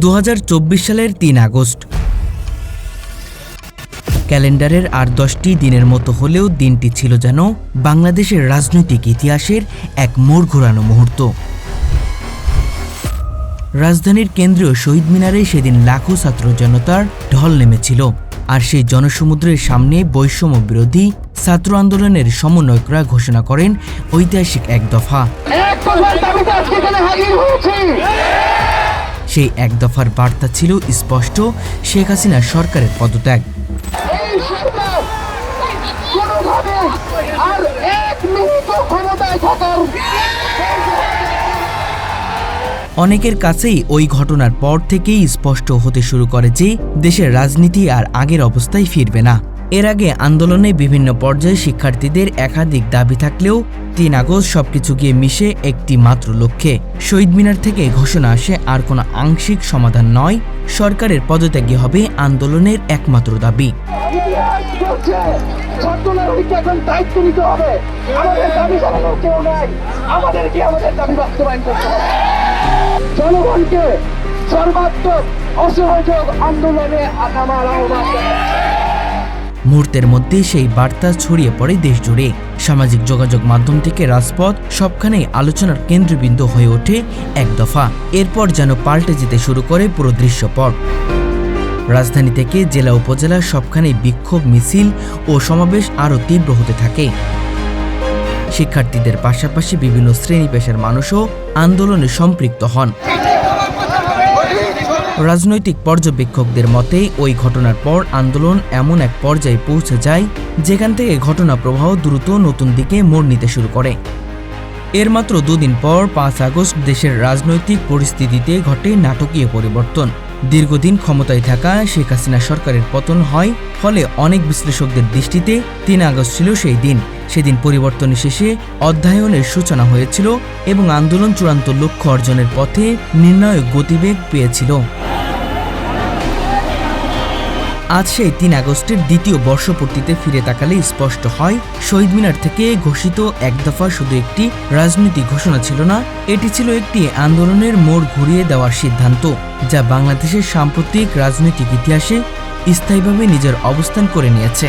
2024 সালের 3 আগস্ট ক্যালেন্ডারের আর 10টি দিনের মতো হলেও দিনটি ছিল যেন বাংলাদেশের রাজনৈতিক ইতিহাসের এক মোড় ঘোরানো মুহূর্ত। রাজধানীর কেন্দ্রীয় শহীদ মিনারে সেদিন লাখো ছাত্র জনতার ঢল নেমেছিল, আর সেই জনসমুদ্রের সামনে বৈষম্য বিরোধী ছাত্র আন্দোলনের সমন্বয়করা ঘোষণা করেন ঐতিহাসিক এক দফা। সেই এক দফার বার্তা ছিল স্পষ্ট: শেখ হাসিনা সরকারের পদত্যাগ। অনেকের কাছেই ওই ঘটনার পর থেকেই স্পষ্ট হতে শুরু করে যে দেশের রাজনীতি আর আগের অবস্থায় ফিরবে না। এর আগে আন্দোলনে বিভিন্ন পর্যায়ে শিক্ষার্থীদের একাধিক দাবি থাকলেও 3 আগস্ট সবকিছু গিয়ে মিশে একটি মাত্র লক্ষ্যে। শহীদ মিনার থেকে ঘোষণা আসে আর কোনো আংশিক সমাধান নয়, সরকারের পদত্যাগই হবে আন্দোলনের একমাত্র দাবি। জনগণকে সর্বাত্মক অসহযোগ আন্দোলনে নামার আহ্বান। মুহূর্তের মধ্যে সেই বার্তা ছড়িয়ে পড়ে দেশ জুড়ে। সামাজিক যোগাযোগ মাধ্যম থেকে রাজপথ সবখানেই আলোচনার কেন্দ্রবিন্দু হয়ে ওঠে এক দফা। এরপর যেন পাল্টে যেতে শুরু করে পুরো দৃশ্যপট। রাজধানী থেকে জেলা উপজেলা সবখানেই বিক্ষোভ মিছিল ও সমাবেশ আরও তীব্র হতে থাকে। শিক্ষার্থীদের পাশাপাশি বিভিন্ন শ্রেণী পেশার মানুষও আন্দোলনে সম্পৃক্ত হন। রাজনৈতিক পর্যবেক্ষকদের মতে ওই ঘটনার পর আন্দোলন এমন এক পর্যায়ে পৌঁছে যায় যেখান থেকে ঘটনা প্রবাহ দ্রুত নতুন দিকে মোড় নিতে শুরু করে। এর মাত্র 2 দিন পর 5 আগস্ট দেশের রাজনৈতিক পরিস্থিতিতে ঘটে নাটকীয় পরিবর্তন। দীর্ঘদিন ক্ষমতায় থাকা শেখ হাসিনা সরকারের পতন হয়, ফলে অনেক বিশ্লেষকদের দৃষ্টিতে 3 আগস্ট ছিল সেই দিন। সেদিন পরিবর্তনের শেষে অধ্যায়নের সূচনা হয়েছিল এবং আন্দোলন চূড়ান্ত লক্ষ্য অর্জনের পথে নির্ণায়ক গতিবেগ পেয়েছিল। আজ সেই 3 আগস্টের দ্বিতীয় বর্ষপূর্তিতে ফিরে তাকালে স্পষ্ট হয়, শহীদ মিনার থেকে ঘোষিত এক দফা শুধু একটি রাজনৈতিক ঘোষণা ছিল না, এটি ছিল একটি আন্দোলনের মোড় ঘুরিয়ে দেওয়ার সিদ্ধান্ত, যা বাংলাদেশের সাম্প্রতিক রাজনৈতিক ইতিহাসে স্থায়ীভাবে নিজের অবস্থান করে নিয়েছে।